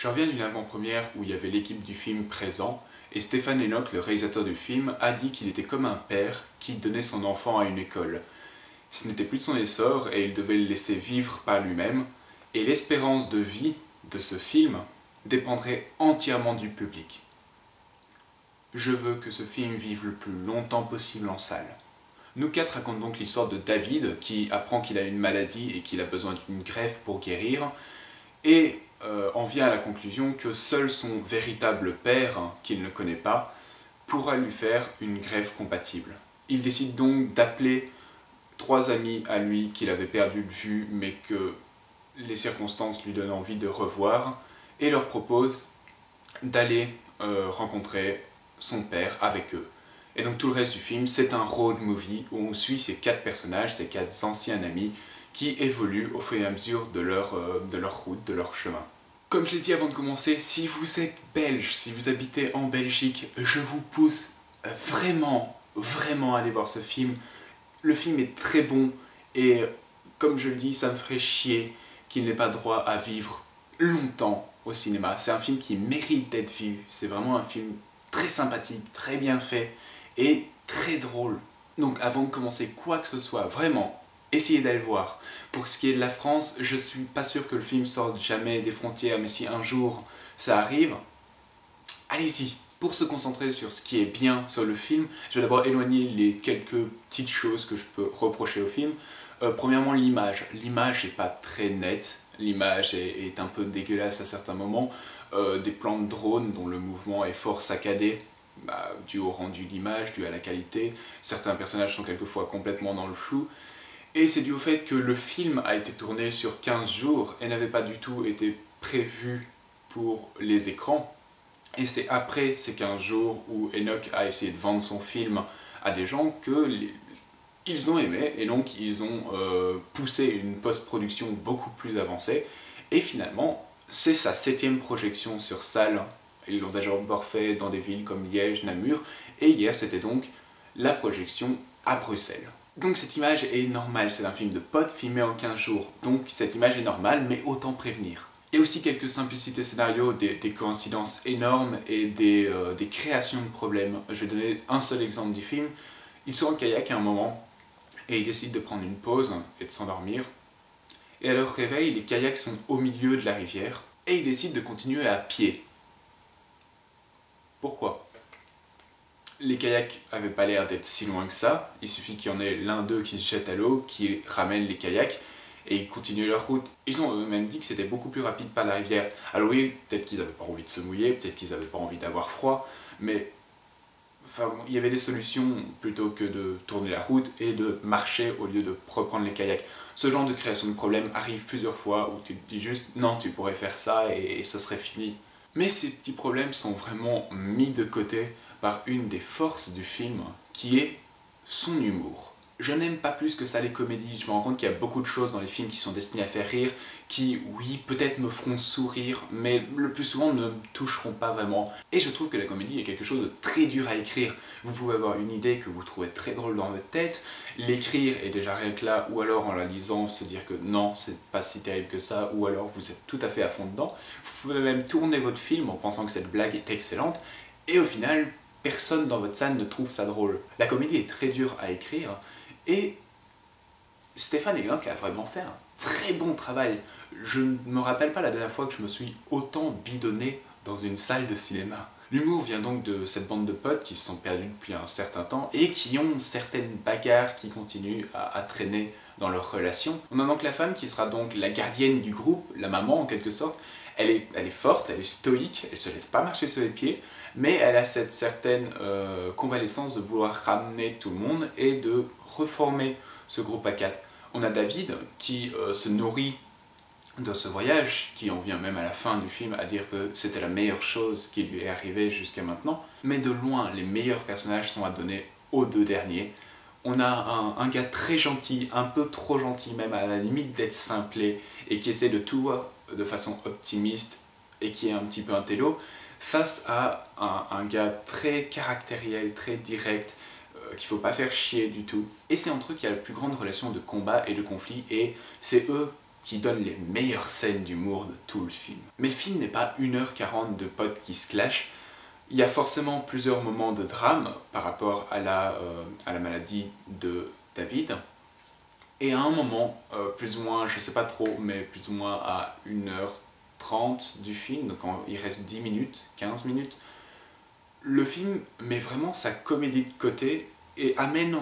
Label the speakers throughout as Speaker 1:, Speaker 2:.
Speaker 1: Je reviens d'une avant-première où il y avait l'équipe du film présent, et Stéphane Enoch, le réalisateur du film, a dit qu'il était comme un père qui donnait son enfant à une école. Ce n'était plus de son essor et il devait le laisser vivre par lui-même, et l'espérance de vie de ce film dépendrait entièrement du public. Je veux que ce film vive le plus longtemps possible en salle. Nous quatre racontons donc l'histoire de David qui apprend qu'il a une maladie et qu'il a besoin d'une greffe pour guérir, et en vient à la conclusion que seul son véritable père, qu'il ne connaît pas, pourra lui faire une greffe compatible. Il décide donc d'appeler 3 amis à lui qu'il avait perdu de vue mais que les circonstances lui donnent envie de revoir, et leur propose d'aller rencontrer son père avec eux. Et donc tout le reste du film, c'est un road movie où on suit ces 4 personnages, ces 4 anciens amis, qui évoluent au fur et à mesure de leur route, de leur chemin. Comme je l'ai dit avant de commencer, si vous êtes belge, si vous habitez en Belgique, je vous pousse vraiment à aller voir ce film. Le film est très bon et comme je le dis, ça me ferait chier qu'il n'ait pas droit à vivre longtemps au cinéma. C'est un film qui mérite d'être vu, c'est vraiment un film très sympathique, très bien fait et très drôle. Donc avant de commencer quoi que ce soit, vraiment, essayez d'aller le voir. Pour ce qui est de la France, je suis pas sûr que le film sorte jamais des frontières, mais si un jour ça arrive, allez-y. Pour se concentrer sur ce qui est bien sur le film, je vais d'abord éloigner les quelques petites choses que je peux reprocher au film. Premièrement, l'image. L'image n'est pas très nette, l'image est un peu dégueulasse à certains moments. Des plans de drone dont le mouvement est fort saccadé, dû au rendu d'image, dû à la qualité. Certains personnages sont quelquefois complètement dans le flou. Et c'est dû au fait que le film a été tourné sur 15 jours et n'avait pas du tout été prévu pour les écrans. Et c'est après ces 15 jours où Enoch a essayé de vendre son film à des gens que ils ont aimé, et donc ils ont poussé une post-production beaucoup plus avancée. Et finalement, c'est sa 7e projection sur salle. Ils l'ont d'abord fait dans des villes comme Liège, Namur, et hier c'était donc la projection à Bruxelles. Donc cette image est normale, c'est un film de potes filmé en 15 jours, donc cette image est normale, mais autant prévenir. Et aussi quelques simplicités scénario, des coïncidences énormes et des créations de problèmes. Je vais donner un seul exemple du film. Ils sont en kayak à un moment, et ils décident de prendre une pause et de s'endormir. Et à leur réveil, les kayaks sont au milieu de la rivière, et ils décident de continuer à pied. Pourquoi ? Les kayaks n'avaient pas l'air d'être si loin que ça, il suffit qu'il y en ait l'un d'eux qui se jette à l'eau, qui ramène les kayaks, et ils continuent leur route. Ils ont eux-mêmes dit que c'était beaucoup plus rapide par la rivière. Alors oui, peut-être qu'ils n'avaient pas envie de se mouiller, peut-être qu'ils n'avaient pas envie d'avoir froid, mais enfin, il y avait des solutions plutôt que de tourner la route et de marcher au lieu de reprendre les kayaks. Ce genre de création de problème arrive plusieurs fois où tu te dis juste « non, tu pourrais faire ça et ce serait fini ». Mais ces petits problèmes sont vraiment mis de côté par une des forces du film, qui est son humour. Je n'aime pas plus que ça les comédies, je me rends compte qu'il y a beaucoup de choses dans les films qui sont destinés à faire rire, qui, oui, peut-être me feront sourire, mais le plus souvent ne me toucheront pas vraiment. Et je trouve que la comédie est quelque chose de très dur à écrire. Vous pouvez avoir une idée que vous trouvez très drôle dans votre tête, l'écrire et déjà rien que là, ou alors en la lisant, se dire que non, c'est pas si terrible que ça, ou alors vous êtes tout à fait à fond dedans. Vous pouvez même tourner votre film en pensant que cette blague est excellente, et au final, personne dans votre salle ne trouve ça drôle. La comédie est très dure à écrire, et Stéphane Enoch a vraiment fait un très bon travail. Je ne me rappelle pas la dernière fois que je me suis autant bidonné dans une salle de cinéma. L'humour vient donc de cette bande de potes qui se sont perdus depuis un certain temps et qui ont certaines bagarres qui continuent à traîner dans leur relation. On a donc la femme qui sera donc la gardienne du groupe, la maman en quelque sorte. Elle est forte, elle est stoïque, elle se laisse pas marcher sur les pieds, mais elle a cette certaine convalescence de vouloir ramener tout le monde et de reformer ce groupe à 4. On a David qui se nourrit de ce voyage, qui en vient même à la fin du film à dire que c'était la meilleure chose qui lui est arrivée jusqu'à maintenant. Mais de loin, les meilleurs personnages sont à donner aux 2 derniers. On a un gars très gentil, un peu trop gentil même, à la limite d'être simplé, et qui essaie de tout voir de façon optimiste, et qui est un petit peu un télo, face à un gars très caractériel, très direct, qu'il faut pas faire chier du tout. Et c'est entre eux qu'il y a la plus grande relation de combat et de conflit, et c'est eux qui donne les meilleures scènes d'humour de tout le film. Mais le film n'est pas 1h40 de potes qui se clashent. Il y a forcément plusieurs moments de drame par rapport à la maladie de David. Et à un moment, plus ou moins, je sais pas trop, mais plus ou moins à 1h30 du film, donc il reste 10 minutes, 15 minutes, le film met vraiment sa comédie de côté et amène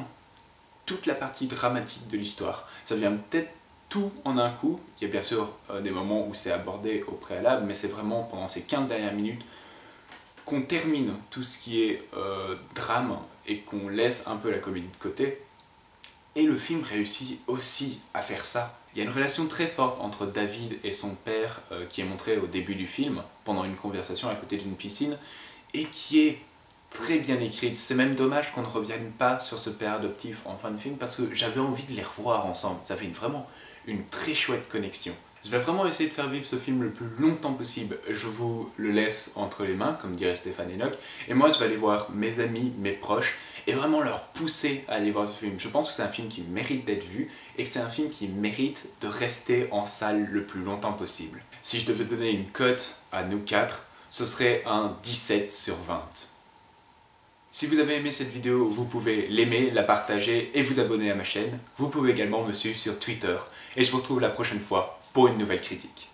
Speaker 1: toute la partie dramatique de l'histoire. Ça vient peut-être tout en un coup. Il y a bien sûr des moments où c'est abordé au préalable, mais c'est vraiment pendant ces 15 dernières minutes qu'on termine tout ce qui est drame et qu'on laisse un peu la comédie de côté. Et le film réussit aussi à faire ça. Il y a une relation très forte entre David et son père qui est montrée au début du film, pendant une conversation à côté d'une piscine, et qui est très bien écrite. C'est même dommage qu'on ne revienne pas sur ce père adoptif en fin de film, parce que j'avais envie de les revoir ensemble. Ça fait vraiment une très chouette connexion. Je vais vraiment essayer de faire vivre ce film le plus longtemps possible. Je vous le laisse entre les mains, comme dirait Stéphane Enoch. Et moi, je vais aller voir mes amis, mes proches, et vraiment leur pousser à aller voir ce film. Je pense que c'est un film qui mérite d'être vu, et que c'est un film qui mérite de rester en salle le plus longtemps possible. Si je devais donner une cote à nous quatre, ce serait un 17 sur 20. Si vous avez aimé cette vidéo, vous pouvez l'aimer, la partager et vous abonner à ma chaîne. Vous pouvez également me suivre sur Twitter. Et je vous retrouve la prochaine fois pour une nouvelle critique.